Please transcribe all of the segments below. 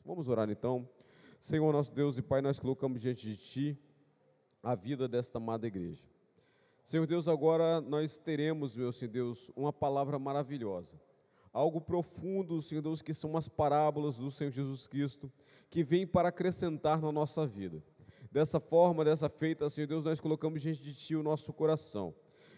Vamos orar então. Senhor nosso Deus e Pai, nós colocamos diante de Ti a vida desta amada igreja. Senhor Deus, agora nós teremos, meu Senhor Deus, uma palavra maravilhosa, algo profundo, Senhor Deus, que são as parábolas do Senhor Jesus Cristo, que vêm para acrescentar na nossa vida. Dessa forma, dessa feita, Senhor Deus, nós colocamos diante de Ti o nosso coração.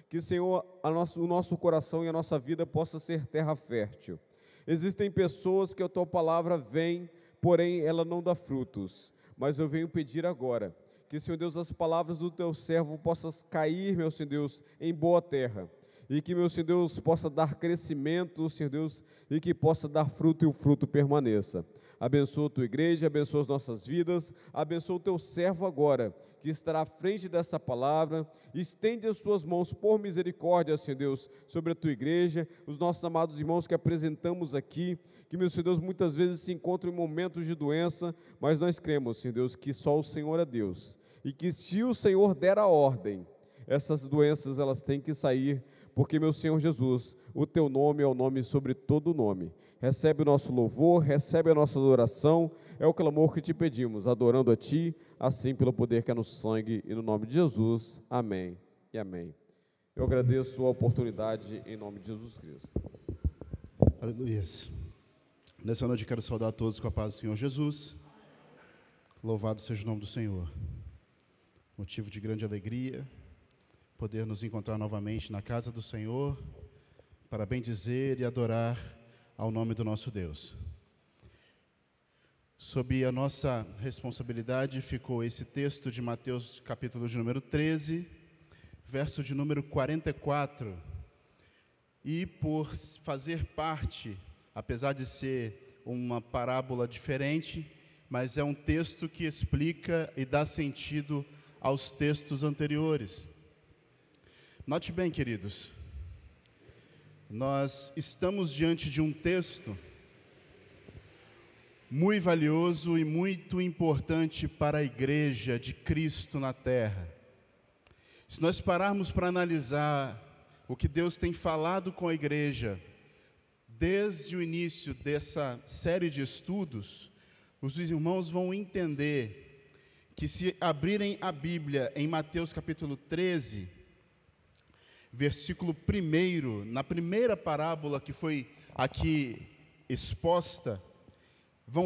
Que, Senhor, o nosso coração e a nossa vida possa ser terra fértil. Existem pessoas que a Tua palavra vem, porém ela não dá frutos. Mas eu venho pedir agora que, Senhor Deus, as palavras do Teu servo possam cair, meu Senhor Deus, em boa terra. E que, meu Senhor Deus, possa dar crescimento, Senhor Deus, e que possa dar fruto e o fruto permaneça. Abençoa a Tua igreja, abençoa as nossas vidas, abençoa o Teu servo agora, que estará à frente dessa palavra. Estende as Tuas mãos por misericórdia, Senhor Deus, sobre a Tua igreja, os nossos amados irmãos que apresentamos aqui, que, meu Senhor Deus, muitas vezes se encontram em momentos de doença, mas nós cremos, Senhor Deus, que só o Senhor é Deus, e que se o Senhor der a ordem, essas doenças elas têm que sair, porque, meu Senhor Jesus, o Teu nome é o nome sobre todo nome. Recebe o nosso louvor, recebe a nossa adoração, é o clamor que Te pedimos, adorando a Ti, assim pelo poder que é no sangue e no nome de Jesus. Amém e amém. Eu agradeço a oportunidade em nome de Jesus Cristo. Aleluia. Nessa noite quero saudar a todos com a paz do Senhor Jesus. Louvado seja o nome do Senhor. Motivo de grande alegria poder nos encontrar novamente na casa do Senhor para bendizer e adorar ao nome do nosso Deus. Sob a nossa responsabilidade ficou esse texto de Mateus, capítulo de número 13, verso de número 44. E por fazer parte, apesar de ser uma parábola diferente, mas é um texto que explica e dá sentido aos textos anteriores. Note bem, queridos, nós estamos diante de um texto muito valioso e muito importante para a igreja de Cristo na terra. Se nós pararmos para analisar o que Deus tem falado com a igreja desde o início dessa série de estudos, os irmãos vão entender que, se abrirem a Bíblia em Mateus capítulo 13, versículo 1, na primeira parábola que foi aqui exposta,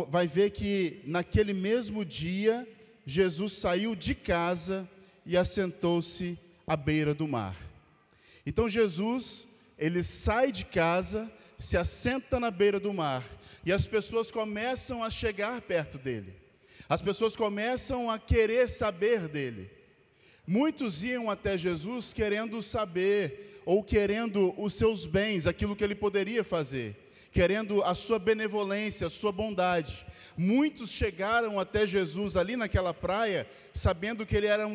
vai ver que naquele mesmo dia Jesus saiu de casa e assentou-se à beira do mar. Então Jesus, ele sai de casa, se assenta na beira do mar, e as pessoas começam a chegar perto dele. As pessoas começam a querer saber dele. Muitos iam até Jesus querendo saber, ou querendo os seus bens, aquilo que ele poderia fazer, querendo a sua benevolência, a sua bondade. Muitos chegaram até Jesus ali naquela praia, sabendo que ele era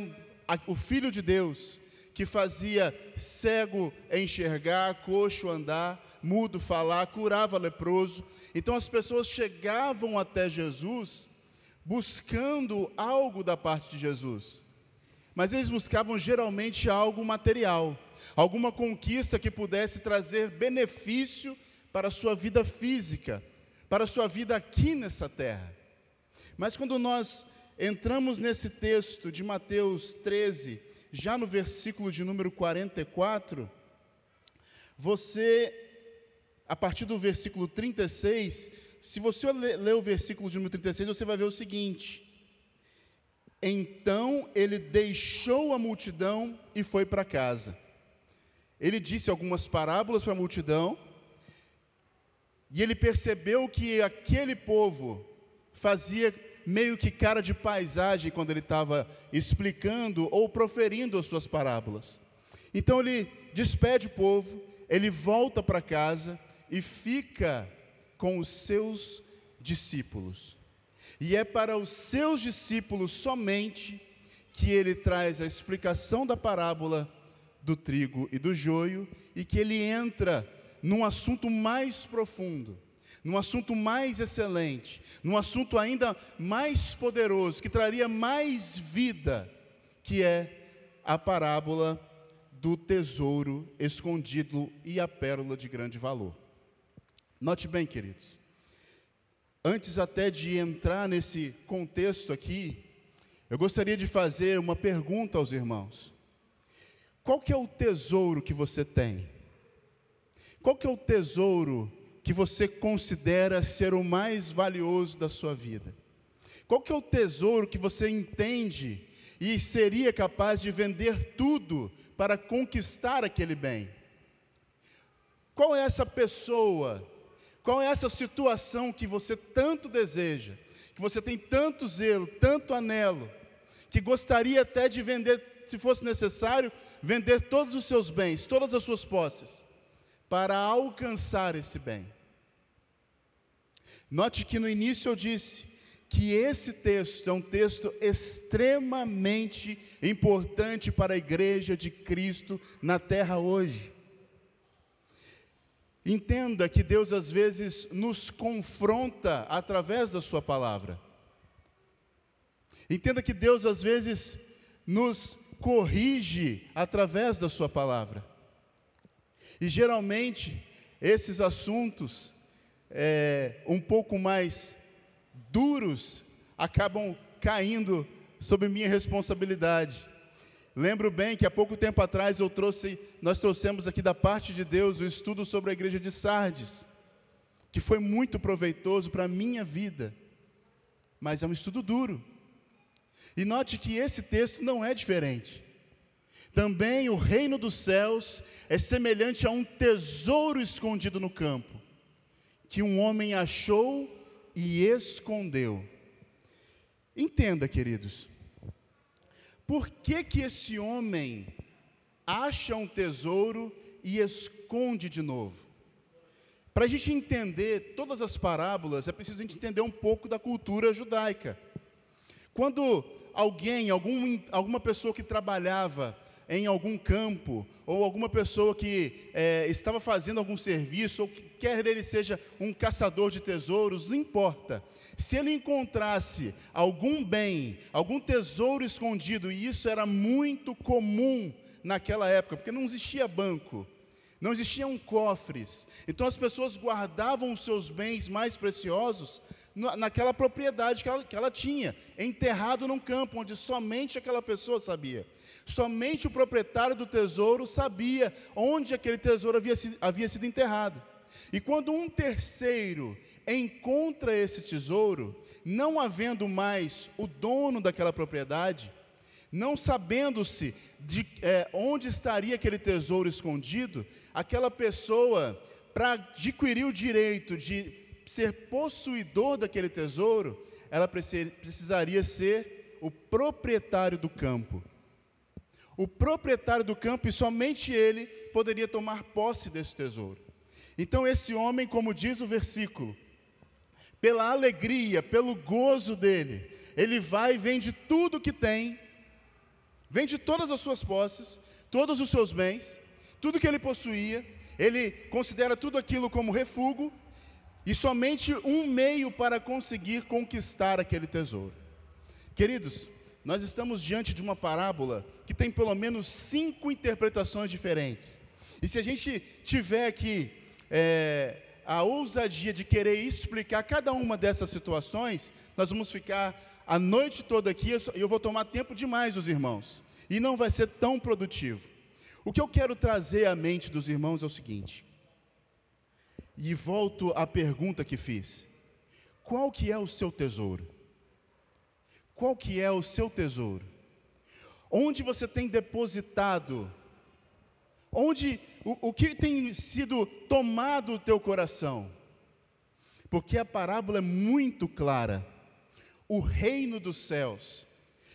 o Filho de Deus, que fazia cego enxergar, coxo andar, mudo falar, curava leproso. Então as pessoas chegavam até Jesus buscando algo da parte de Jesus. Mas eles buscavam geralmente algo material, alguma conquista que pudesse trazer benefício para a sua vida física, para a sua vida aqui nessa terra. Mas quando nós entramos nesse texto de Mateus 13, já no versículo de número 44, você, a partir do versículo 36, se você ler o versículo de número 36, você vai ver o seguinte: então ele deixou a multidão e foi para casa. Ele disse algumas parábolas para a multidão, e ele percebeu que aquele povo fazia meio que cara de paisagem quando ele estava explicando ou proferindo as suas parábolas. Então ele despede o povo, ele volta para casa e fica com os seus discípulos. E é para os seus discípulos somente que ele traz a explicação da parábola do trigo e do joio, e que ele entra num assunto mais profundo, num assunto mais excelente, num assunto ainda mais poderoso, que traria mais vida, que é a parábola do tesouro escondido e a pérola de grande valor. Note bem, queridos, Antes até de entrar nesse contexto aqui, eu gostaria de fazer uma pergunta aos irmãos. Qual que é o tesouro que você tem? Qual que é o tesouro que você considera ser o mais valioso da sua vida? Qual que é o tesouro que você entende e seria capaz de vender tudo para conquistar aquele bem? Qual é essa pessoa? Qual é essa situação que você tanto deseja, que você tem tanto zelo, tanto anelo, que gostaria até de vender, se fosse necessário, vender todos os seus bens, todas as suas posses, para alcançar esse bem? Note que no início eu disse que esse texto é um texto extremamente importante para a igreja de Cristo na terra hoje. Entenda que Deus às vezes nos confronta através da sua palavra. Entenda que Deus às vezes nos corrige através da sua palavra. E geralmente esses assuntos um pouco mais duros acabam caindo sob minha responsabilidade. Lembro bem que há pouco tempo atrás nós trouxemos aqui da parte de Deus o estudo sobre a igreja de Sardes, que foi muito proveitoso para a minha vida, mas é um estudo duro. E note que esse texto não é diferente. Também o reino dos céus é semelhante a um tesouro escondido no campo, que um homem achou e escondeu. Entenda, queridos, por que que esse homem acha um tesouro e esconde de novo? Para a gente entender todas as parábolas, é preciso a gente entender um pouco da cultura judaica. Quando alguma pessoa que trabalhava em algum campo, ou alguma pessoa que estava fazendo algum serviço, ou que quer ele seja um caçador de tesouros, não importa. Se ele encontrasse algum bem, algum tesouro escondido, e isso era muito comum naquela época, porque não existia banco, não existiam cofres, então as pessoas guardavam os seus bens mais preciosos naquela propriedade que ela tinha, enterrado num campo, onde somente aquela pessoa sabia. Somente o proprietário do tesouro sabia onde aquele tesouro havia sido enterrado. E quando um terceiro encontra esse tesouro, não havendo mais o dono daquela propriedade, não sabendo-se de onde estaria aquele tesouro escondido, aquela pessoa, para adquirir o direito de ser possuidor daquele tesouro, ela precisaria ser o proprietário do campo. O proprietário do campo, e somente ele poderia tomar posse desse tesouro. Então esse homem, como diz o versículo, pela alegria, pelo gozo dele, ele vai e vende tudo que tem, vende todas as suas posses, todos os seus bens, tudo que ele possuía, ele considera tudo aquilo como refúgio, e somente um meio para conseguir conquistar aquele tesouro. Queridos, nós estamos diante de uma parábola que tem pelo menos 5 interpretações diferentes. E se a gente tiver aqui a ousadia de querer explicar cada uma dessas situações, nós vamos ficar a noite toda aqui, e eu vou tomar tempo demais dos irmãos, e não vai ser tão produtivo. O que eu quero trazer à mente dos irmãos é o seguinte, e volto à pergunta que fiz: qual que é o seu tesouro? Qual que é o seu tesouro? Onde você tem depositado? O que tem sido tomado do teu coração? Porque a parábola é muito clara. O reino dos céus.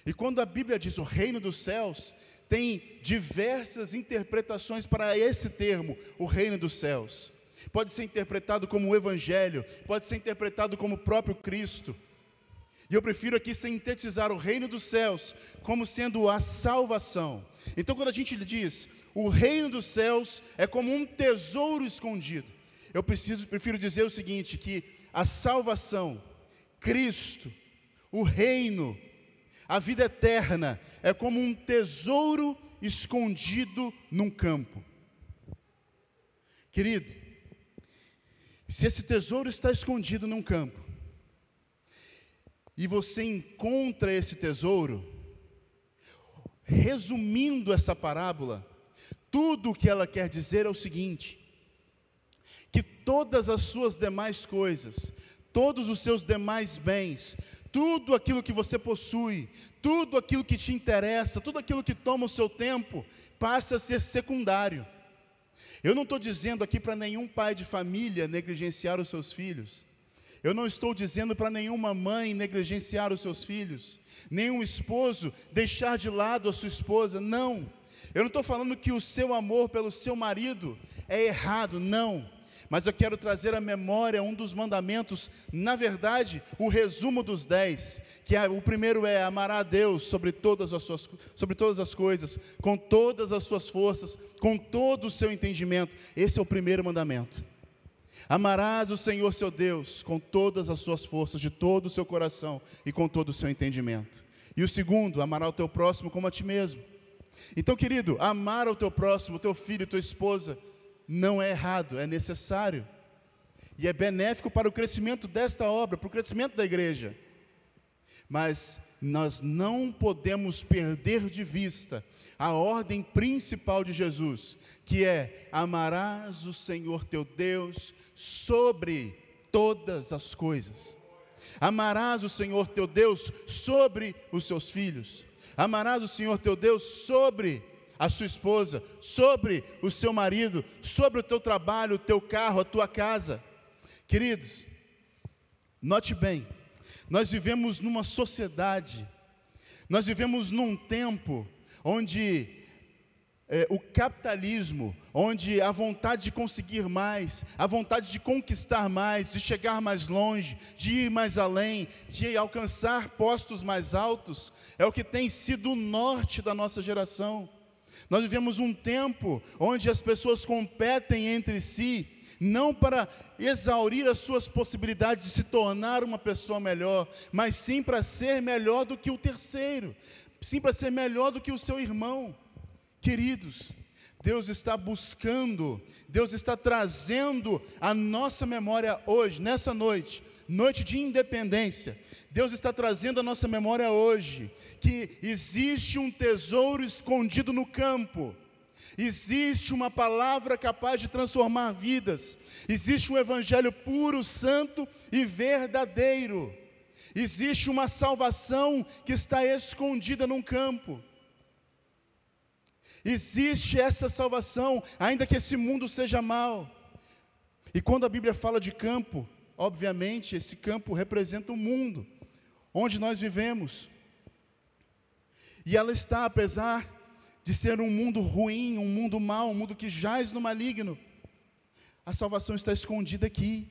E quando a Bíblia diz o reino dos céus, tem diversas interpretações para esse termo, o reino dos céus. Pode ser interpretado como o Evangelho, pode ser interpretado como o próprio Cristo. E eu prefiro aqui sintetizar o reino dos céus como sendo a salvação. Então quando a gente diz, o reino dos céus é como um tesouro escondido, eu prefiro dizer o seguinte, que a salvação, Cristo, o reino, a vida eterna, é como um tesouro escondido num campo. Querido, se esse tesouro está escondido num campo, e você encontra esse tesouro, resumindo essa parábola, tudo o que ela quer dizer é o seguinte: que todas as suas demais coisas, todos os seus demais bens, tudo aquilo que você possui, tudo aquilo que te interessa, tudo aquilo que toma o seu tempo, passa a ser secundário. Eu não estou dizendo aqui para nenhum pai de família negligenciar os seus filhos. Eu não estou dizendo para nenhuma mãe negligenciar os seus filhos, nenhum esposo deixar de lado a sua esposa, não. Eu não estou falando que o seu amor pelo seu marido é errado, não. Mas eu quero trazer à memória um dos mandamentos, na verdade, o resumo dos 10, que o primeiro é: amará a Deus sobre todas as coisas, com todas as suas forças, com todo o seu entendimento. Esse é o primeiro mandamento. Amarás o Senhor seu Deus com todas as suas forças, de todo o seu coração e com todo o seu entendimento. E o segundo, amará o teu próximo como a ti mesmo. Então, querido, amar ao teu próximo, teu filho, tua esposa, não é errado, é necessário. E é benéfico para o crescimento desta obra, para o crescimento da igreja. Mas nós não podemos perder de vista a ordem principal de Jesus, que é: amarás o Senhor teu Deus sobre todas as coisas. Amarás o Senhor teu Deus sobre os seus filhos. Amarás o Senhor teu Deus sobre a sua esposa, sobre o seu marido, sobre o teu trabalho, o teu carro, a tua casa. Queridos, note bem, nós vivemos numa sociedade, nós vivemos num tempo onde o capitalismo, onde a vontade de conseguir mais, a vontade de conquistar mais, de chegar mais longe, de ir mais além, de alcançar postos mais altos, é o que tem sido o norte da nossa geração. Nós vivemos um tempo onde as pessoas competem entre si, não para exaurir as suas possibilidades de se tornar uma pessoa melhor, mas sim para ser melhor do que o terceiro, sim para ser melhor do que o seu irmão. Queridos, Deus está buscando, Deus está trazendo à nossa memória hoje, nessa noite, noite de independência, Deus está trazendo à nossa memória hoje, que existe um tesouro escondido no campo, existe uma palavra capaz de transformar vidas, existe um evangelho puro, santo e verdadeiro, existe uma salvação que está escondida num campo. Existe essa salvação, ainda que esse mundo seja mau. E quando a Bíblia fala de campo, obviamente esse campo representa o mundo, onde nós vivemos. E ela está, apesar de ser um mundo ruim, um mundo mau, um mundo que jaz no maligno, a salvação está escondida aqui.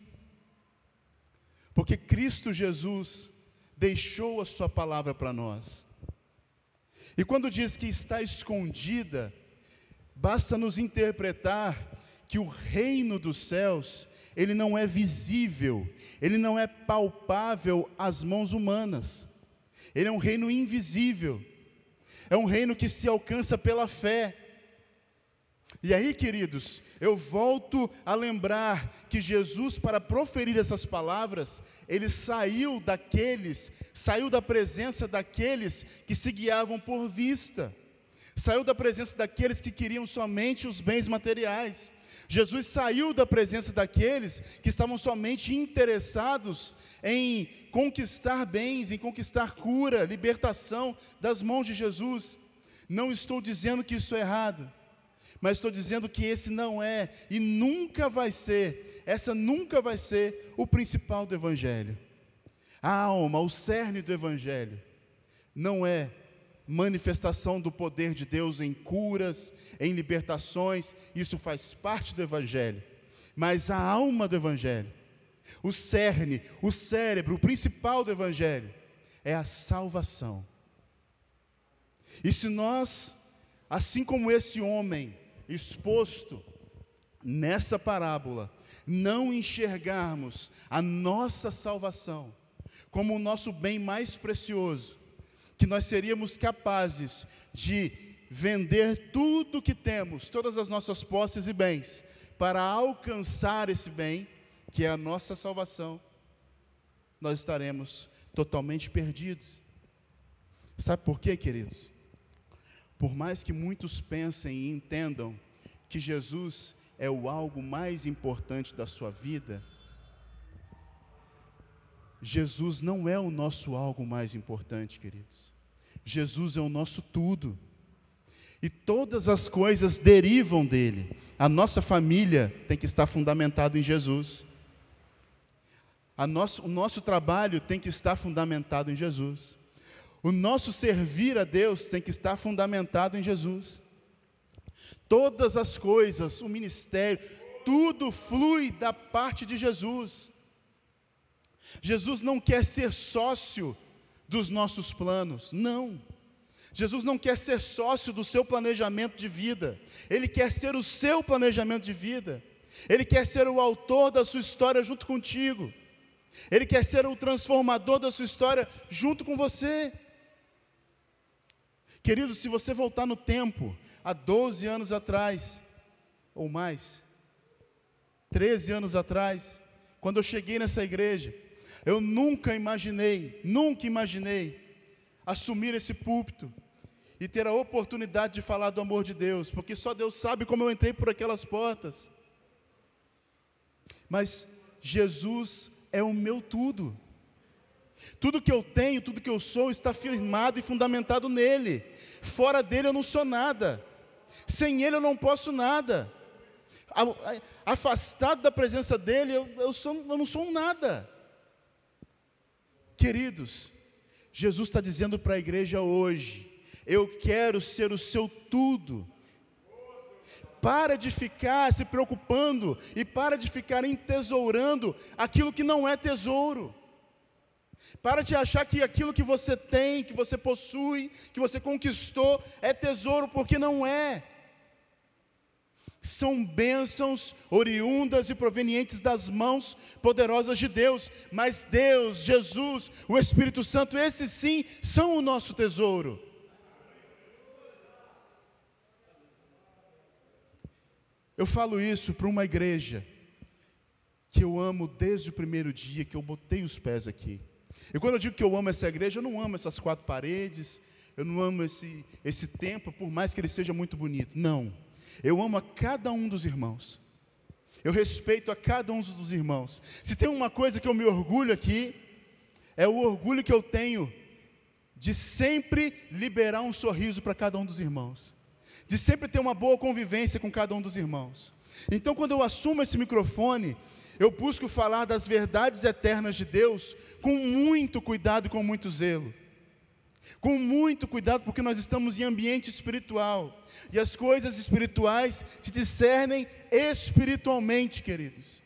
Porque Cristo Jesus deixou a sua palavra para nós. E quando diz que está escondida, basta nos interpretar que o reino dos céus, ele não é visível, ele não é palpável às mãos humanas. Ele é um reino invisível, é um reino que se alcança pela fé. E aí, queridos, eu volto a lembrar que Jesus, para proferir essas palavras, ele saiu da presença daqueles que se guiavam por vista, saiu da presença daqueles que queriam somente os bens materiais. Jesus saiu da presença daqueles que estavam somente interessados em conquistar bens, em conquistar cura, libertação das mãos de Jesus. Não estou dizendo que isso é errado, mas estou dizendo que esse não é e nunca vai ser, essa nunca vai ser o principal do Evangelho. A alma, o cerne do Evangelho, não é manifestação do poder de Deus em curas, em libertações, isso faz parte do Evangelho, mas a alma do Evangelho, o cerne, o cérebro, o principal do Evangelho, é a salvação. E se nós, assim como esse homem exposto nessa parábola, não enxergarmos a nossa salvação como o nosso bem mais precioso, que nós seríamos capazes de vender tudo que temos, todas as nossas posses e bens, para alcançar esse bem, que é a nossa salvação, nós estaremos totalmente perdidos. Sabe por quê, queridos? Por mais que muitos pensem e entendam que Jesus é o algo mais importante da sua vida, Jesus não é o nosso algo mais importante, queridos. Jesus é o nosso tudo. E todas as coisas derivam dele. A nossa família tem que estar fundamentado em Jesus. O nosso trabalho tem que estar fundamentado em Jesus. O nosso servir a Deus tem que estar fundamentado em Jesus. Todas as coisas, o ministério, tudo flui da parte de Jesus. Jesus não quer ser sócio dos nossos planos, não. Jesus não quer ser sócio do seu planejamento de vida. Ele quer ser o seu planejamento de vida. Ele quer ser o autor da sua história junto contigo. Ele quer ser o transformador da sua história junto com você. Querido, se você voltar no tempo, há 12 anos atrás, ou mais, 13 anos atrás, quando eu cheguei nessa igreja, eu nunca imaginei assumir esse púlpito e ter a oportunidade de falar do amor de Deus, porque só Deus sabe como eu entrei por aquelas portas. Mas Jesus é o meu tudo. Tudo que eu tenho, tudo que eu sou está firmado e fundamentado nele. Fora dele eu não sou nada. Sem ele eu não posso nada. Afastado da presença dele, eu não sou um nada. Queridos, Jesus está dizendo para a igreja hoje: eu quero ser o seu tudo. Para de ficar se preocupando e para de ficar entesourando aquilo que não é tesouro. Para de achar que aquilo que você tem, que você possui, que você conquistou, é tesouro, porque não é. São bênçãos oriundas e provenientes das mãos poderosas de Deus. Mas Deus, Jesus, o Espírito Santo, esses sim são o nosso tesouro. Eu falo isso para uma igreja que eu amo desde o primeiro dia que eu botei os pés aqui. E quando eu digo que eu amo essa igreja, eu não amo essas 4 paredes, eu não amo esse templo, por mais que ele seja muito bonito. Não, eu amo a cada um dos irmãos. Eu respeito a cada um dos irmãos. Se tem uma coisa que eu me orgulho aqui, é o orgulho que eu tenho de sempre liberar um sorriso para cada um dos irmãos, de sempre ter uma boa convivência com cada um dos irmãos. Então, quando eu assumo esse microfone, eu busco falar das verdades eternas de Deus com muito cuidado e com muito zelo. Com muito cuidado, porque nós estamos em ambiente espiritual. E as coisas espirituais se discernem espiritualmente, queridos.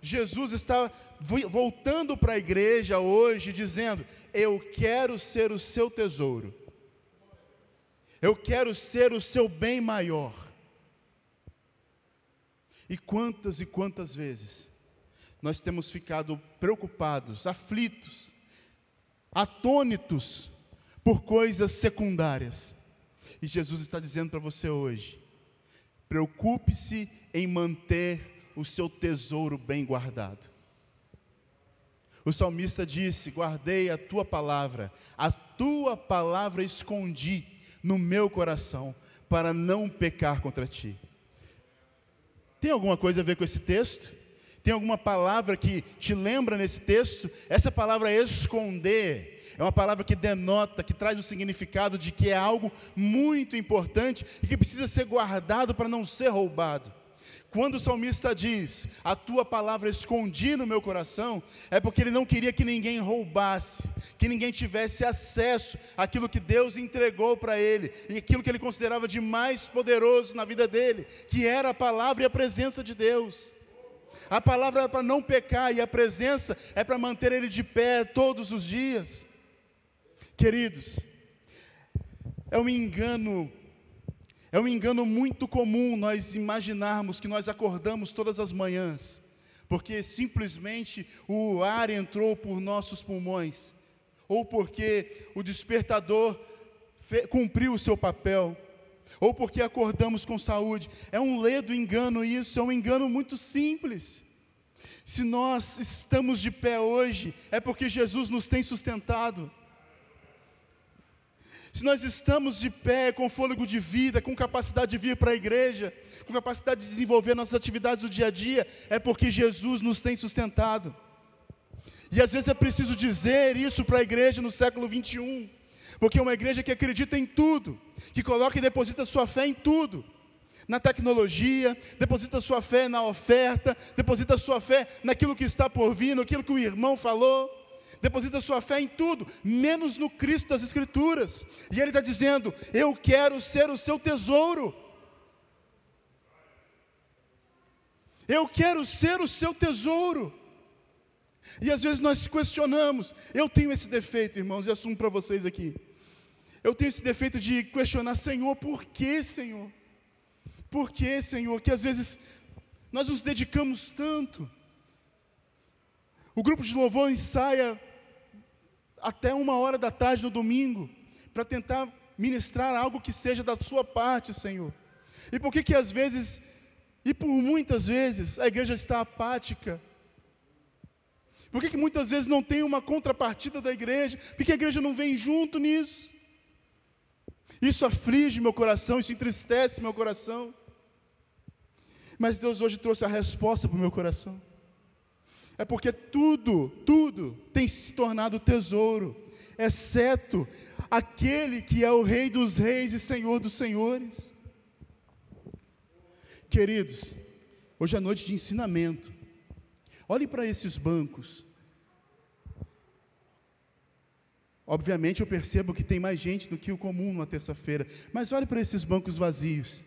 Jesus está voltando para a igreja hoje, dizendo: eu quero ser o seu tesouro. Eu quero ser o seu bem maior. E quantas vezes nós temos ficado preocupados, aflitos, atônitos por coisas secundárias. E Jesus está dizendo para você hoje: preocupe-se em manter o seu tesouro bem guardado. O salmista disse: guardei a tua palavra escondi no meu coração, para não pecar contra ti. Tem alguma coisa a ver com esse texto? Tem alguma palavra que te lembra nesse texto? Essa palavra esconder é uma palavra que denota, que traz o significado de que é algo muito importante e que precisa ser guardado para não ser roubado. Quando o salmista diz: a tua palavra escondi no meu coração, é porque ele não queria que ninguém roubasse, que ninguém tivesse acesso àquilo que Deus entregou para ele, e aquilo que ele considerava de mais poderoso na vida dele, que era a palavra e a presença de Deus. A palavra é para não pecar, e a presença é para manter ele de pé todos os dias. Queridos, é um engano muito comum nós imaginarmos que nós acordamos todas as manhãs, porque simplesmente o ar entrou por nossos pulmões, ou porque o despertador cumpriu o seu papel, ou porque acordamos com saúde. É um ledo engano isso, é um engano muito simples. Se nós estamos de pé hoje, é porque Jesus nos tem sustentado. Se nós estamos de pé, com fôlego de vida, com capacidade de vir para a igreja, com capacidade de desenvolver nossas atividades do dia a dia, é porque Jesus nos tem sustentado. E às vezes é preciso dizer isso para a igreja no século 21, porque é uma igreja que acredita em tudo, que coloca e deposita sua fé em tudo, na tecnologia, deposita sua fé na oferta, deposita sua fé naquilo que está por vir, naquilo que o irmão falou, deposita sua fé em tudo, menos no Cristo das Escrituras. E ele está dizendo: eu quero ser o seu tesouro. Eu quero ser o seu tesouro. E às vezes nós questionamos. Eu tenho esse defeito, irmãos, e assumo para vocês aqui. Eu tenho esse defeito de questionar: Senhor, por que, Senhor? Por que, Senhor? Que às vezes nós nos dedicamos tanto. O grupo de louvor ensaia até 13h no domingo, para tentar ministrar algo que seja da sua parte, Senhor. E por que às vezes, e por muitas vezes, a igreja está apática? Por que muitas vezes não tem uma contrapartida da igreja? Por que a igreja não vem junto nisso? Isso aflige meu coração, isso entristece meu coração. Mas Deus hoje trouxe a resposta para o meu coração. É porque tudo tem se tornado tesouro, exceto aquele que é o Rei dos Reis e Senhor dos Senhores. Queridos, hoje é noite de ensinamento. Olhe para esses bancos. Obviamente eu percebo que tem mais gente do que o comum numa terça-feira, mas olhe para esses bancos vazios.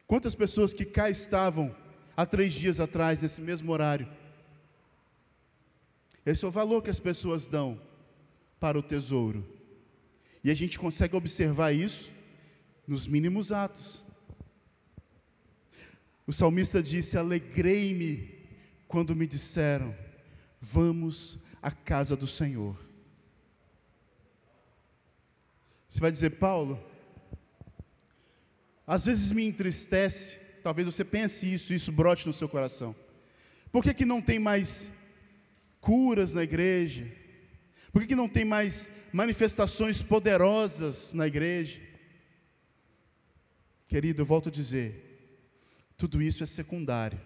Quantas pessoas que cá estavam há 3 dias atrás, nesse mesmo horário? Esse é o valor que as pessoas dão para o tesouro. E a gente consegue observar isso nos mínimos atos. O salmista disse: alegrei-me quando me disseram, vamos à casa do Senhor. Você vai dizer: Paulo, às vezes me entristece. Talvez você pense isso brote no seu coração. Por que não tem mais curas na igreja? Por que não tem mais manifestações poderosas na igreja? Querido, eu volto a dizer, tudo isso é secundário,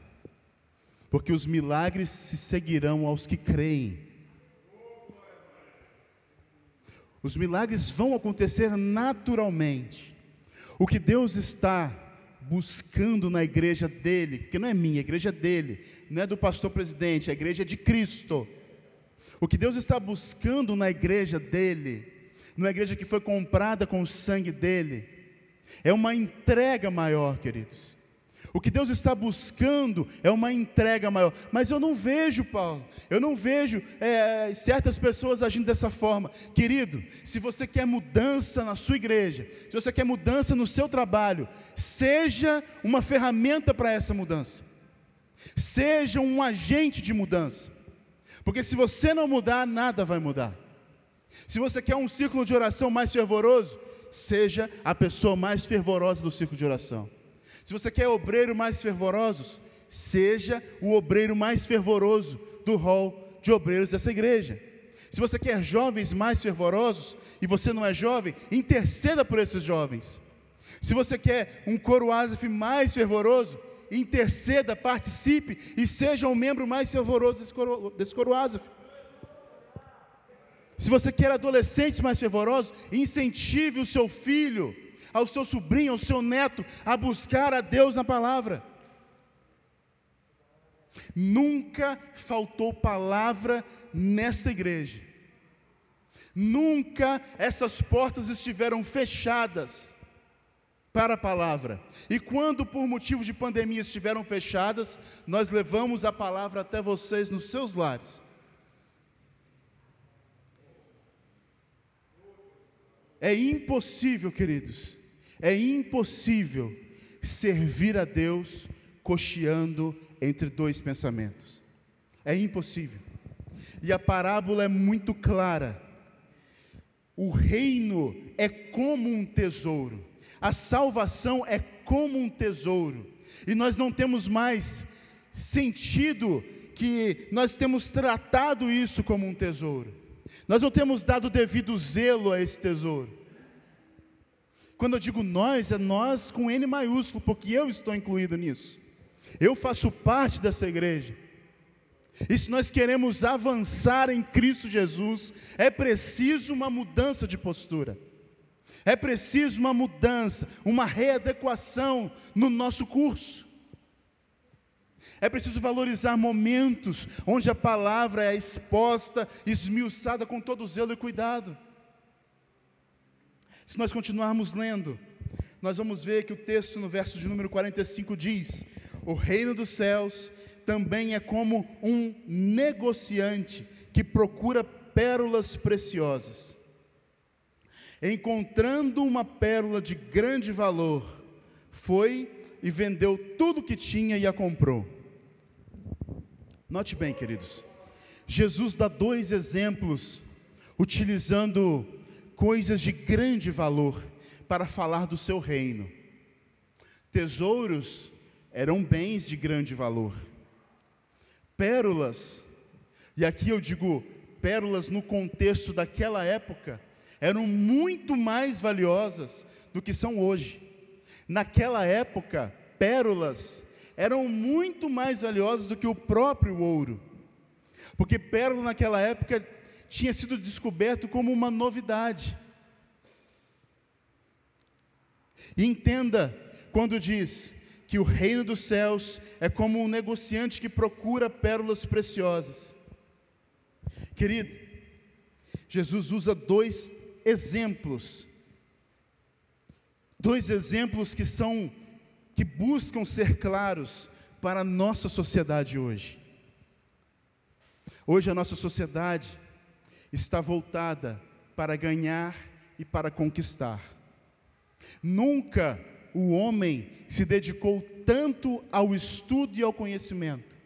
porque os milagres se seguirão aos que creem. Os milagres vão acontecer naturalmente. O que Deus está buscando na igreja dele, porque não é minha, a igreja é dele, não é do pastor presidente, a igreja é de Cristo. O que Deus está buscando na igreja dele, numa igreja que foi comprada com o sangue dele, é uma entrega maior, queridos. O que Deus está buscando é uma entrega maior. Mas eu não vejo, Paulo, eu não vejo certas pessoas agindo dessa forma. Querido, se você quer mudança na sua igreja, se você quer mudança no seu trabalho, seja uma ferramenta para essa mudança. Seja um agente de mudança. Porque se você não mudar, nada vai mudar. Se você quer um círculo de oração mais fervoroso, seja a pessoa mais fervorosa do círculo de oração. Se você quer obreiro mais fervorosos, seja o obreiro mais fervoroso do hall de obreiros dessa igreja. Se você quer jovens mais fervorosos, e você não é jovem, interceda por esses jovens. Se você quer um coro Asaf mais fervoroso, interceda, participe e seja um membro mais fervoroso desse coro Asaf. Se você quer adolescentes mais fervorosos, incentive o seu filho, ao seu sobrinho, ao seu neto, a buscar a Deus na palavra. Nunca faltou palavra nesta igreja. Nunca essas portas estiveram fechadas para a palavra. E quando por motivo de pandemia estiveram fechadas, nós levamos a palavra até vocês nos seus lares. É impossível, queridos, é impossível servir a Deus cocheando entre dois pensamentos. É impossível. E a parábola é muito clara. O reino é como um tesouro. A salvação é como um tesouro. E nós não temos mais sentido que nós temos tratado isso como um tesouro. Nós não temos dado devido zelo a esse tesouro. Quando eu digo nós, é nós com N maiúsculo, porque eu estou incluído nisso. Eu faço parte dessa igreja. E se nós queremos avançar em Cristo Jesus, é preciso uma mudança de postura. É preciso uma mudança, uma readequação no nosso curso. É preciso valorizar momentos onde a palavra é exposta, esmiuçada com todo zelo e cuidado. Se nós continuarmos lendo, nós vamos ver que o texto no verso de número 45 diz: o reino dos céus também é como um negociante que procura pérolas preciosas. Encontrando uma pérola de grande valor, foi e vendeu tudo que tinha e a comprou. Note bem, queridos, Jesus dá dois exemplos, utilizando coisas de grande valor para falar do seu reino. Tesouros eram bens de grande valor. Pérolas, e aqui eu digo pérolas no contexto daquela época, eram muito mais valiosas do que são hoje. Naquela época, pérolas eram muito mais valiosas do que o próprio ouro, porque pérola naquela época tinha sido descoberto como uma novidade. E entenda quando diz que o reino dos céus é como um negociante que procura pérolas preciosas. Querido, Jesus usa dois exemplos que buscam ser claros para a nossa sociedade hoje. Hoje a nossa sociedade está voltada para ganhar e para conquistar. Nunca o homem se dedicou tanto ao estudo e ao conhecimento.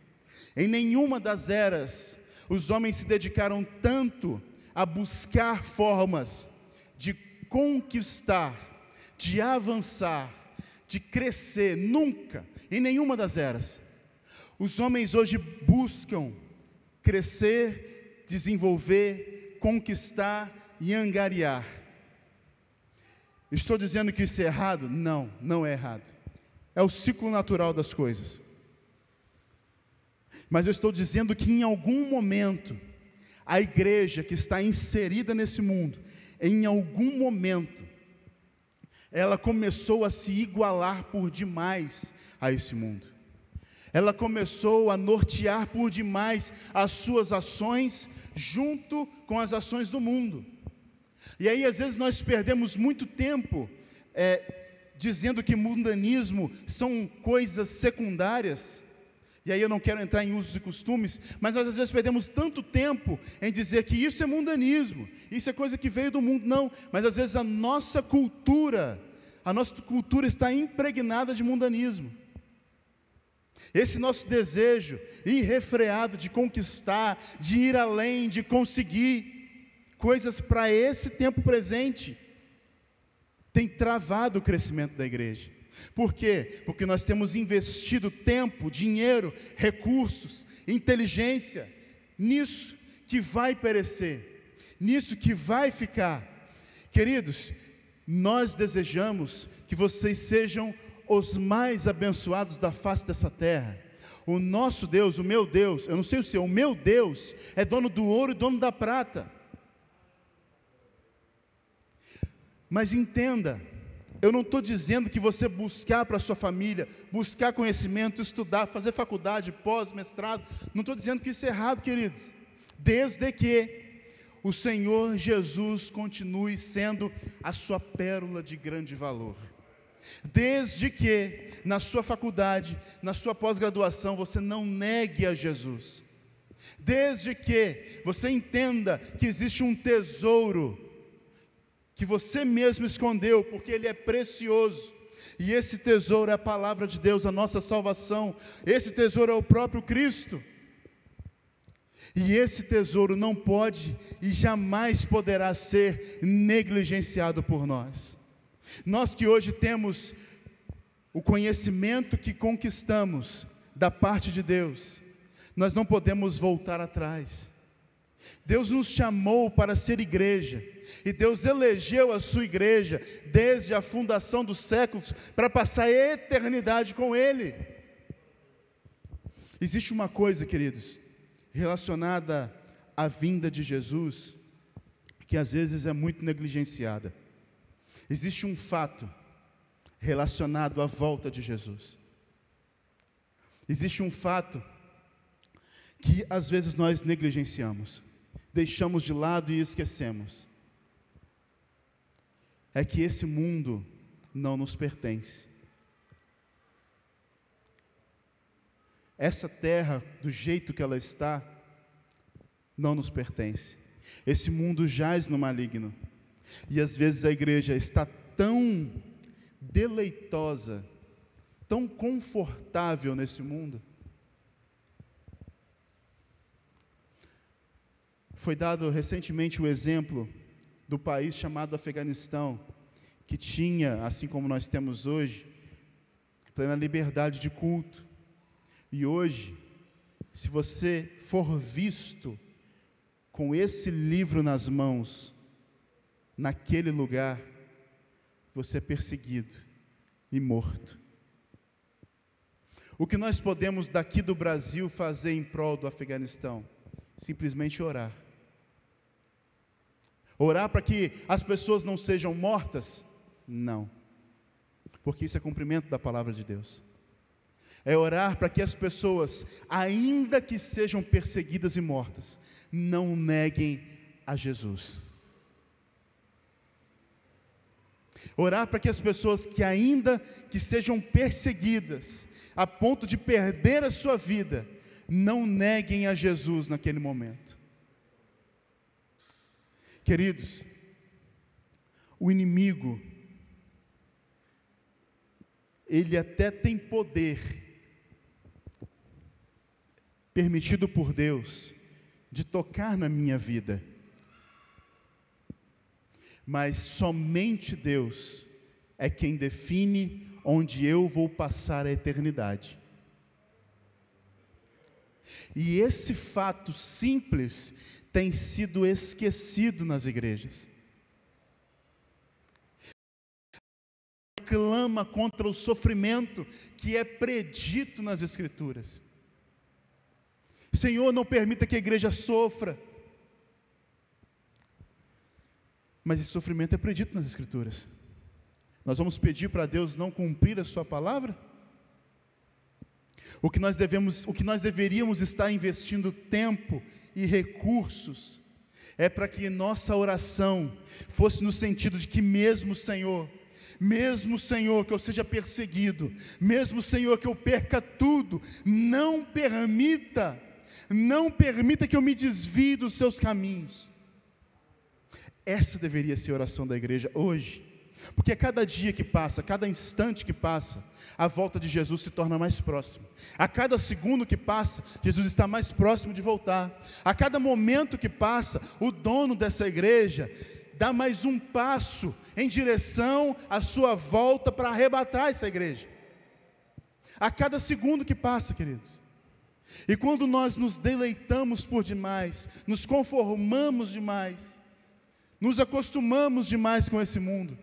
Em nenhuma das eras os homens se dedicaram tanto a buscar formas de conquistar, de avançar, de crescer. Nunca, em nenhuma das eras. Os homens hoje buscam crescer, desenvolver, conquistar e angariar. Estou dizendo que isso é errado? Não, não é errado. É o ciclo natural das coisas. Mas eu estou dizendo que em algum momento, a igreja que está inserida nesse mundo, em algum momento, ela começou a se igualar por demais a esse mundo. Ela começou a nortear por demais as suas ações junto com as ações do mundo. E aí às vezes nós perdemos muito tempo dizendo que mundanismo são coisas secundárias. E aí eu não quero entrar em usos e costumes, mas nós às vezes perdemos tanto tempo em dizer que isso é mundanismo, isso é coisa que veio do mundo. Não, mas às vezes a nossa cultura está impregnada de mundanismo. Esse nosso desejo irrefreado de conquistar, de ir além, de conseguir coisas para esse tempo presente, tem travado o crescimento da igreja. Por quê? Porque nós temos investido tempo, dinheiro, recursos, inteligência, nisso que vai perecer, nisso que vai ficar. Queridos, nós desejamos que vocês sejam os mais abençoados da face dessa terra. O nosso Deus, o meu Deus, eu não sei o seu, o meu Deus é dono do ouro e dono da prata. Mas entenda, eu não estou dizendo que você buscar para a sua família, buscar conhecimento, estudar, fazer faculdade, pós-mestrado, não estou dizendo que isso é errado, queridos, desde que o Senhor Jesus continue sendo a sua pérola de grande valor. Desde que na sua faculdade, na sua pós-graduação, você não negue a Jesus. Desde que você entenda que existe um tesouro que você mesmo escondeu, porque ele é precioso, e esse tesouro é a palavra de Deus, a nossa salvação. Esse tesouro é o próprio Cristo, e esse tesouro não pode e jamais poderá ser negligenciado por nós. Nós que hoje temos o conhecimento que conquistamos da parte de Deus, Nós não podemos voltar atrás. Deus nos chamou para ser igreja, e Deus elegeu a sua igreja desde a fundação dos séculos para passar a eternidade com Ele. Existe uma coisa, queridos, relacionada à vinda de Jesus, que às vezes é muito negligenciada. Existe um fato relacionado à volta de Jesus. Existe um fato que às vezes nós negligenciamos, deixamos de lado e esquecemos. É que esse mundo não nos pertence. Essa terra, do jeito que ela está, não nos pertence. Esse mundo jaz no maligno. E às vezes a igreja está tão deleitosa, tão confortável nesse mundo. Foi dado recentemente o exemplo do país chamado Afeganistão, que tinha, assim como nós temos hoje, plena liberdade de culto. E hoje, se você for visto com esse livro nas mãos, naquele lugar, você é perseguido e morto. O que nós podemos daqui do Brasil fazer em prol do Afeganistão? Simplesmente orar. Orar para que as pessoas não sejam mortas? Não, porque isso é cumprimento da palavra de Deus. É orar para que as pessoas, ainda que sejam perseguidas e mortas, não neguem a Jesus. Orar para que as pessoas que ainda que sejam perseguidas, a ponto de perder a sua vida, não neguem a Jesus naquele momento. Queridos, o inimigo, ele até tem poder, permitido por Deus, de tocar na minha vida, mas somente Deus é quem define onde eu vou passar a eternidade. E esse fato simples tem sido esquecido nas igrejas. Clama contra o sofrimento que é predito nas Escrituras. Senhor, não permita que a igreja sofra. Mas esse sofrimento é predito nas Escrituras. Nós vamos pedir para Deus não cumprir a sua palavra? O que nós deveríamos estar investindo tempo e recursos é para que nossa oração fosse no sentido de que mesmo Senhor, que eu seja perseguido, mesmo Senhor, que eu perca tudo, não permita que eu me desvie dos seus caminhos. Essa deveria ser a oração da igreja hoje, porque a cada dia que passa, a cada instante que passa, a volta de Jesus se torna mais próxima. A cada segundo que passa, Jesus está mais próximo de voltar. A cada momento que passa, o dono dessa igreja dá mais um passo em direção à sua volta para arrebatar essa igreja. A cada segundo que passa, queridos. E quando nós nos deleitamos por demais, nos conformamos demais, nos acostumamos demais com esse mundo,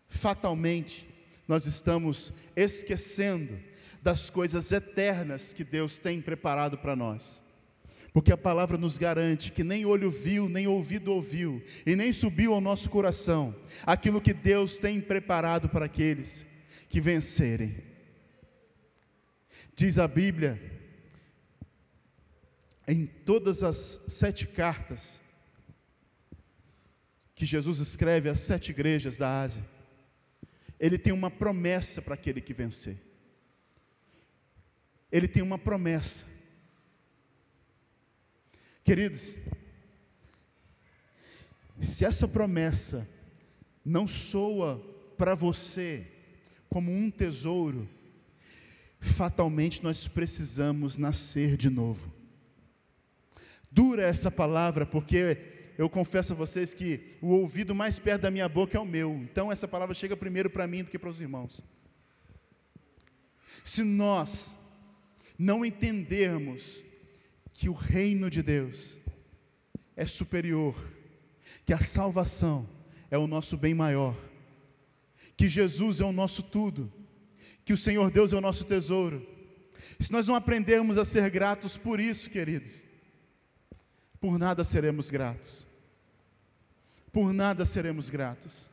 fatalmente nós estamos esquecendo das coisas eternas que Deus tem preparado para nós. Porque a palavra nos garante que nem olho viu, nem ouvido ouviu, e nem subiu ao nosso coração aquilo que Deus tem preparado para aqueles que vencerem. Diz a Bíblia, em todas as 7 cartas que Jesus escreve às 7 igrejas da Ásia, Ele tem uma promessa para aquele que vencer. Ele tem uma promessa. Queridos, se essa promessa não soa para você como um tesouro, fatalmente nós precisamos nascer de novo. Dura essa palavra, porque eu confesso a vocês que o ouvido mais perto da minha boca é o meu, então essa palavra chega primeiro para mim do que para os irmãos. Se nós não entendermos que o reino de Deus é superior, que a salvação é o nosso bem maior, que Jesus é o nosso tudo, que o Senhor Deus é o nosso tesouro, se nós não aprendermos a ser gratos por isso, queridos, por nada seremos gratos. Por nada seremos gratos.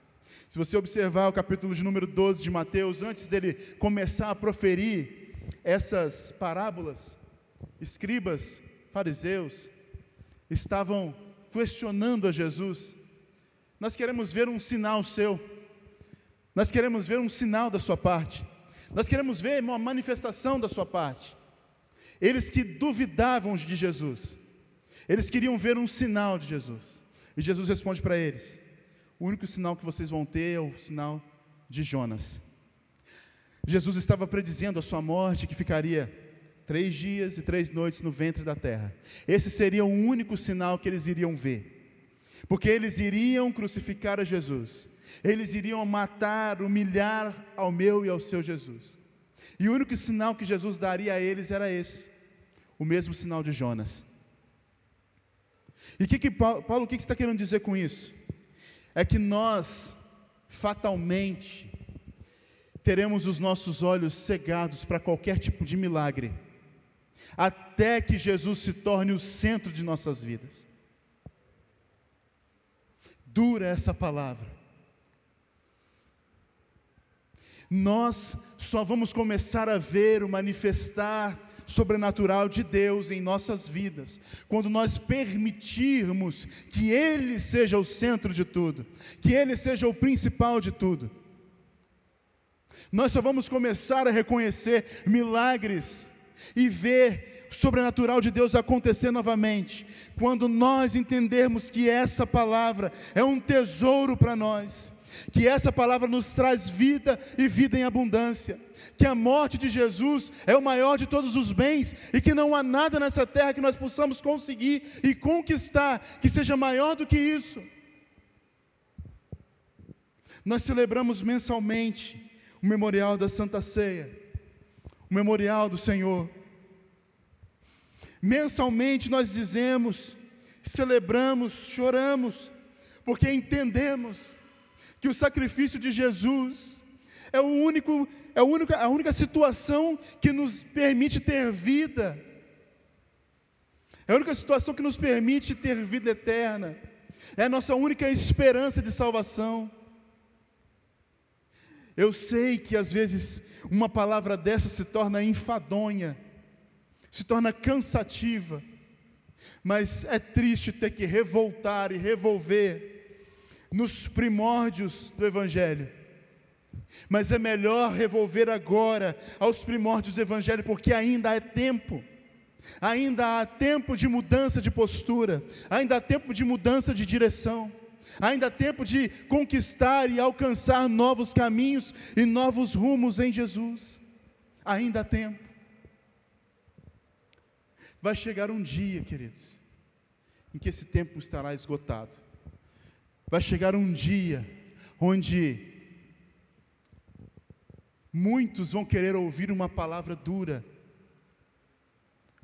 Se você observar o capítulo de número 12 de Mateus, antes dele começar a proferir essas parábolas, escribas, fariseus, estavam questionando a Jesus. Nós queremos ver um sinal seu, nós queremos ver um sinal da sua parte, nós queremos ver uma manifestação da sua parte. Eles que duvidavam de Jesus, eles queriam ver um sinal de Jesus, e Jesus responde para eles: o único sinal que vocês vão ter é o sinal de Jonas. Jesus estava predizendo a sua morte, que ficaria 3 dias e 3 noites no ventre da terra. Esse seria o único sinal que eles iriam ver, porque eles iriam crucificar a Jesus, eles iriam matar, humilhar ao meu e ao seu Jesus, e o único sinal que Jesus daria a eles era esse, o mesmo sinal de Jonas. E Paulo, o que está querendo dizer com isso? É que nós, fatalmente, teremos os nossos olhos cegados para qualquer tipo de milagre, até que Jesus se torne o centro de nossas vidas. Dura essa palavra. Nós só vamos começar a ver o manifestar sobrenatural de Deus em nossas vidas quando nós permitirmos que Ele seja o centro de tudo, que Ele seja o principal de tudo. Nós só vamos começar a reconhecer milagres e ver o sobrenatural de Deus acontecer novamente quando nós entendermos que essa palavra é um tesouro para nós, que essa palavra nos traz vida e vida em abundância, que a morte de Jesus é o maior de todos os bens, e que não há nada nessa terra que nós possamos conseguir e conquistar, que seja maior do que isso. Nós celebramos mensalmente o memorial da Santa Ceia, o memorial do Senhor. Mensalmente nós dizemos, celebramos, choramos, porque entendemos que o sacrifício de Jesus é a única situação que nos permite ter vida, é a única situação que nos permite ter vida eterna, é a nossa única esperança de salvação. Eu sei que às vezes uma palavra dessa se torna enfadonha, se torna cansativa, mas é triste ter que revoltar e revolver nos primórdios do Evangelho, mas é melhor revolver agora aos primórdios do Evangelho, porque ainda há tempo de mudança de postura, ainda há tempo de mudança de direção, ainda há tempo de conquistar e alcançar novos caminhos e novos rumos em Jesus, ainda há tempo. Vai chegar um dia, queridos, em que esse tempo estará esgotado. Vai chegar um dia onde muitos vão querer ouvir uma palavra dura,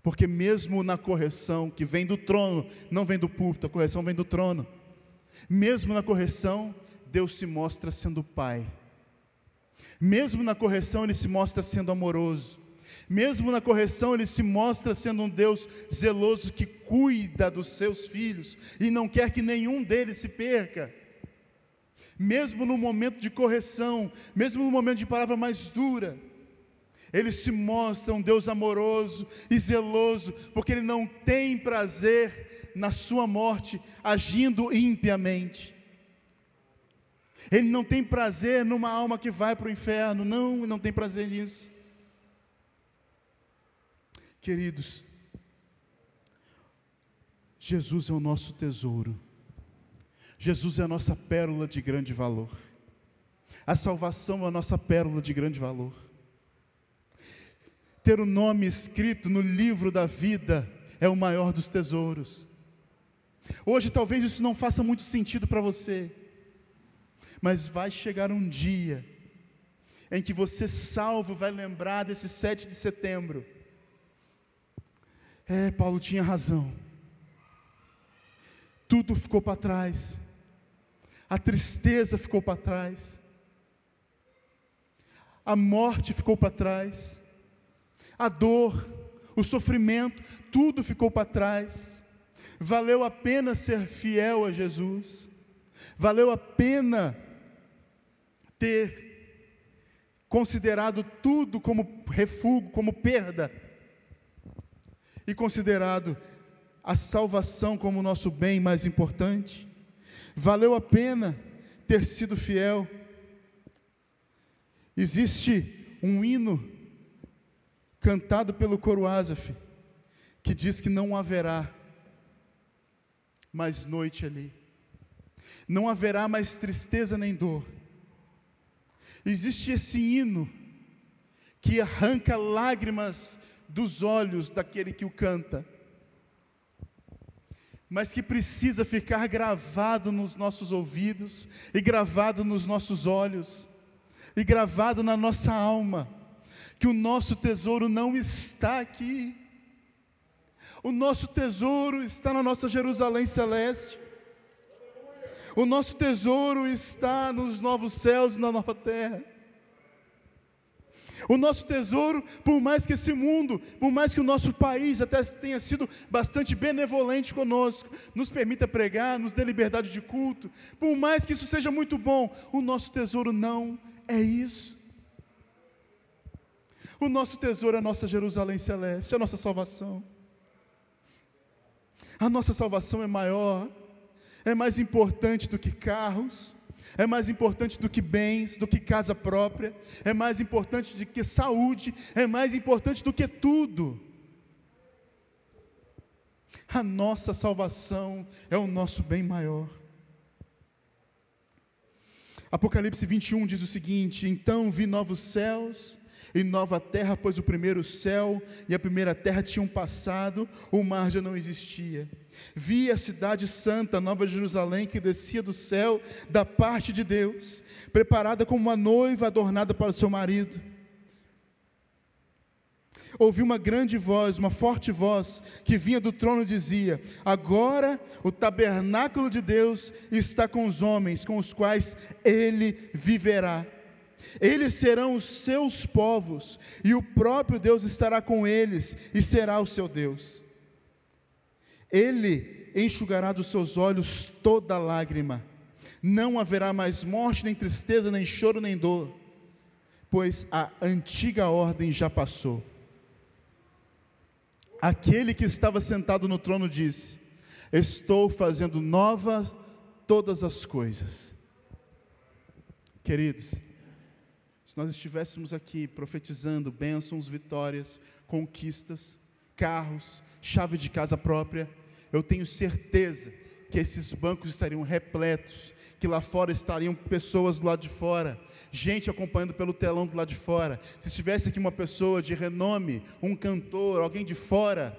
porque mesmo na correção que vem do trono, não vem do púlpito, a correção vem do trono, mesmo na correção, Deus se mostra sendo Pai, mesmo na correção Ele se mostra sendo amoroso, mesmo na correção Ele se mostra sendo um Deus zeloso que cuida dos seus filhos e não quer que nenhum deles se perca. Mesmo no momento de correção, mesmo no momento de palavra mais dura, Ele se mostra um Deus amoroso e zeloso, porque Ele não tem prazer na sua morte agindo impiamente. Ele não tem prazer numa alma que vai para o inferno, não tem prazer nisso. Queridos, Jesus é o nosso tesouro, Jesus é a nossa pérola de grande valor, a salvação é a nossa pérola de grande valor. Ter o nome escrito no livro da vida é o maior dos tesouros. Hoje talvez isso não faça muito sentido para você, mas vai chegar um dia em que você salvo vai lembrar desse 7 de setembro, Paulo tinha razão. Tudo ficou para trás. A tristeza ficou para trás. A morte ficou para trás. A dor, o sofrimento, tudo ficou para trás. Valeu a pena ser fiel a Jesus. Valeu a pena ter considerado tudo como refúgio, como perda, e considerado a salvação como o nosso bem mais importante. Valeu a pena ter sido fiel. Existe um hino cantado pelo coro Asaf, que diz que não haverá mais noite ali, não haverá mais tristeza nem dor. Existe esse hino que arranca lágrimas dos olhos daquele que o canta, mas que precisa ficar gravado nos nossos ouvidos, e gravado nos nossos olhos, e gravado na nossa alma, que o nosso tesouro não está aqui. O nosso tesouro está na nossa Jerusalém celeste. O nosso tesouro está nos novos céus e na nova terra. O nosso tesouro, por mais que esse mundo, por mais que o nosso país até tenha sido bastante benevolente conosco, nos permita pregar, nos dê liberdade de culto, por mais que isso seja muito bom, o nosso tesouro não é isso. O nosso tesouro é a nossa Jerusalém celeste, a nossa salvação. A nossa salvação é maior, é mais importante do que carros, é mais importante do que bens, do que casa própria, é mais importante do que saúde, é mais importante do que tudo. A nossa salvação é o nosso bem maior. Apocalipse 21 diz o seguinte: então vi novos céus e nova terra, pois o primeiro céu e a primeira terra tinham passado, o mar já não existia. Vi a cidade santa, Nova Jerusalém, que descia do céu da parte de Deus, preparada como uma noiva adornada para o seu marido. Ouvi uma grande voz, uma forte voz, que vinha do trono e dizia: agora o tabernáculo de Deus está com os homens, com os quais Ele viverá. Eles serão os seus povos, e o próprio Deus estará com eles, e será o seu Deus. Ele enxugará dos seus olhos toda lágrima. Não haverá mais morte, nem tristeza, nem choro, nem dor, pois a antiga ordem já passou. Aquele que estava sentado no trono disse: estou fazendo novas todas as coisas. Queridos, se nós estivéssemos aqui profetizando bênçãos, vitórias, conquistas, carros, chave de casa própria, eu tenho certeza que esses bancos estariam repletos, que lá fora estariam pessoas do lado de fora, gente acompanhando pelo telão do lado de fora. Se estivesse aqui uma pessoa de renome, um cantor, alguém de fora,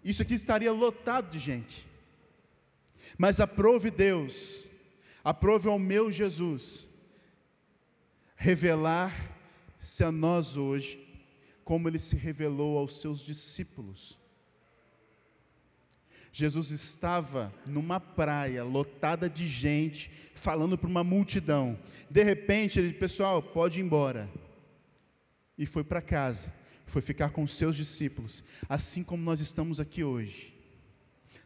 isso aqui estaria lotado de gente. Mas aprove Deus, aprove ao meu Jesus, revelar-se a nós hoje, como Ele se revelou aos seus discípulos. Jesus estava numa praia lotada de gente, falando para uma multidão. De repente ele disse: pessoal, pode ir embora. E foi para casa, foi ficar com os seus discípulos, assim como nós estamos aqui hoje.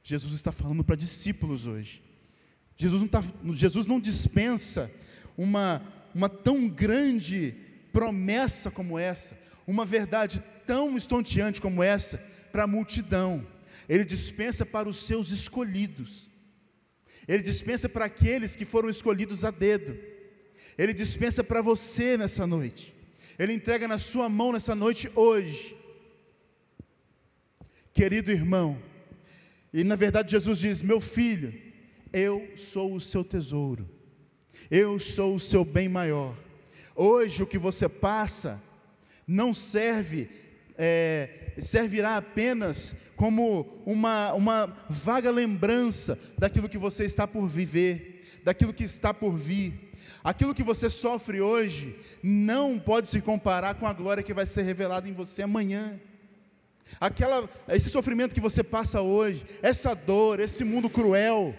Jesus está falando para discípulos hoje. Jesus não dispensa uma tão grande promessa como essa, uma verdade tão estonteante como essa, para a multidão. Ele dispensa para os seus escolhidos. Ele dispensa para aqueles que foram escolhidos a dedo. Ele dispensa para você nessa noite. Ele entrega na sua mão nessa noite hoje. Querido irmão, e na verdade Jesus diz: meu filho, eu sou o seu tesouro, eu sou o seu bem maior. Hoje o que você passa não servirá apenas como uma vaga lembrança daquilo que você está por viver, daquilo que está por vir. Aquilo que você sofre hoje não pode se comparar com a glória que vai ser revelada em você amanhã. esse sofrimento que você passa hoje, essa dor, esse mundo cruel,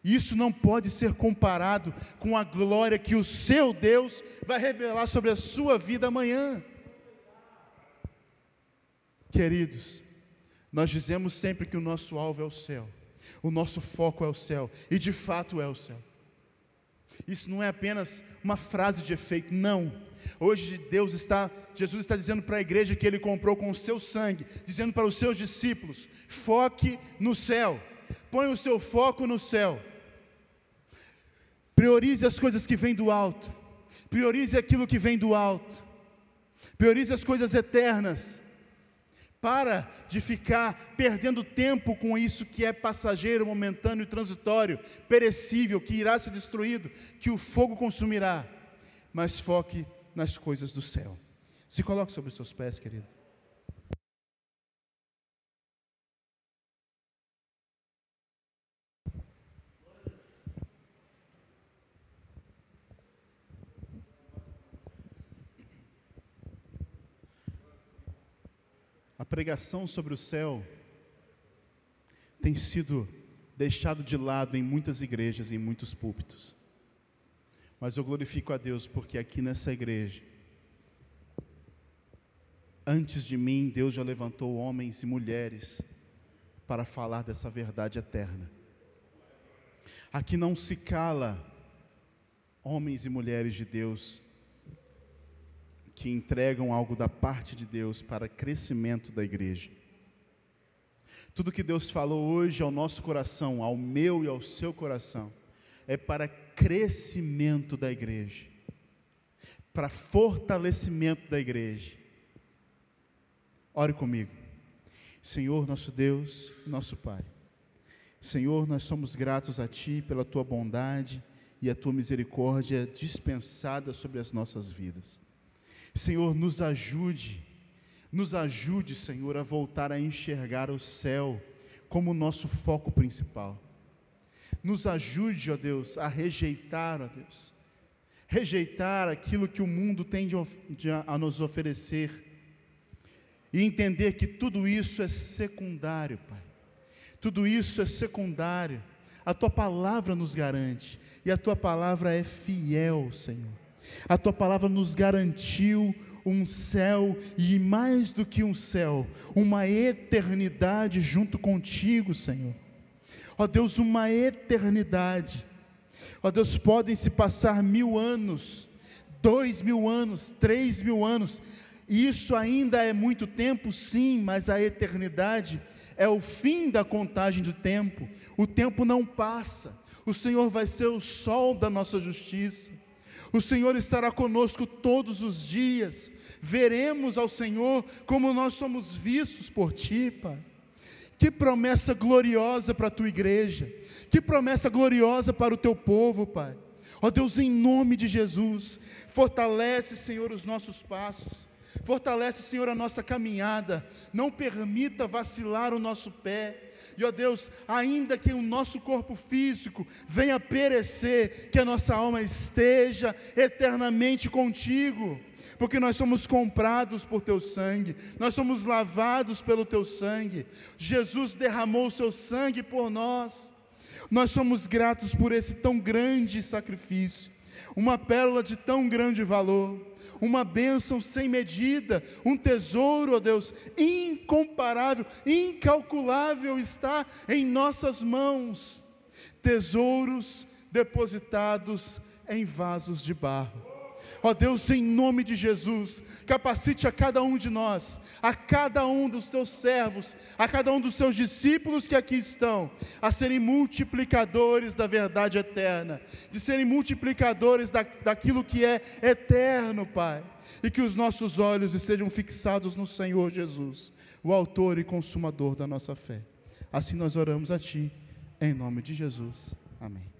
isso não pode ser comparado com a glória que o seu Deus vai revelar sobre a sua vida amanhã. Queridos, nós dizemos sempre que o nosso alvo é o céu, o nosso foco é o céu, e de fato é o céu. Isso não é apenas uma frase de efeito, não. Hoje Jesus está dizendo para a igreja que Ele comprou com o seu sangue, dizendo para os seus discípulos: foque no céu, põe o seu foco no céu, priorize as coisas que vêm do alto, priorize aquilo que vem do alto, priorize as coisas eternas. Para de ficar perdendo tempo com isso que é passageiro, momentâneo, transitório, perecível, que irá ser destruído, que o fogo consumirá. Mas foque nas coisas do céu. Se coloque sobre os seus pés, querido. A pregação sobre o céu tem sido deixado de lado em muitas igrejas e em muitos púlpitos. Mas eu glorifico a Deus porque aqui nessa igreja, antes de mim, Deus já levantou homens e mulheres para falar dessa verdade eterna. Aqui não se cala homens e mulheres de Deus que entregam algo da parte de Deus para crescimento da igreja. Tudo que Deus falou hoje ao nosso coração, ao meu e ao seu coração, é para crescimento da igreja, para fortalecimento da igreja. Ore comigo. Senhor, nosso Deus, nosso Pai, Senhor, nós somos gratos a Ti pela Tua bondade e a Tua misericórdia dispensada sobre as nossas vidas. Senhor, nos ajude, Senhor, a voltar a enxergar o céu como o foco principal. Nos ajude, ó Deus, a rejeitar, ó Deus, rejeitar aquilo que o mundo tem a nos oferecer e entender que tudo isso é secundário, Pai. Tudo isso é secundário. A Tua palavra nos garante e a Tua palavra é fiel, Senhor. A Tua palavra nos garantiu um céu e mais do que um céu, uma eternidade junto contigo, Senhor. Ó Deus, uma eternidade. Ó Deus, podem se passar 1000 anos, 2000 anos, 3000 anos. Isso ainda é muito tempo, sim, mas a eternidade é o fim da contagem do tempo. O tempo não passa. O Senhor vai ser o sol da nossa justiça. O Senhor estará conosco todos os dias. Veremos ao Senhor como nós somos vistos por Ti, Pai. Que promessa gloriosa para a Tua igreja. Que promessa gloriosa para o Teu povo, Pai. Ó Deus, em nome de Jesus, fortalece, Senhor, os nossos passos. Fortalece, Senhor, a nossa caminhada. Não permita vacilar o nosso pé. E, ó Deus, ainda que o nosso corpo físico venha perecer, que a nossa alma esteja eternamente contigo, porque nós somos comprados por Teu sangue, nós somos lavados pelo Teu sangue. Jesus derramou o Seu sangue por nós. Nós somos gratos por esse tão grande sacrifício, uma pérola de tão grande valor, uma bênção sem medida, um tesouro, ó Deus, incomparável, incalculável está em nossas mãos, tesouros depositados em vasos de barro. Ó Deus, em nome de Jesus, capacite a cada um de nós, a cada um dos Teus servos, a cada um dos Seus discípulos que aqui estão, a serem multiplicadores da verdade eterna, de serem multiplicadores daquilo que é eterno, Pai, e que os nossos olhos estejam fixados no Senhor Jesus, o autor e consumador da nossa fé. Assim nós oramos a Ti, em nome de Jesus. Amém.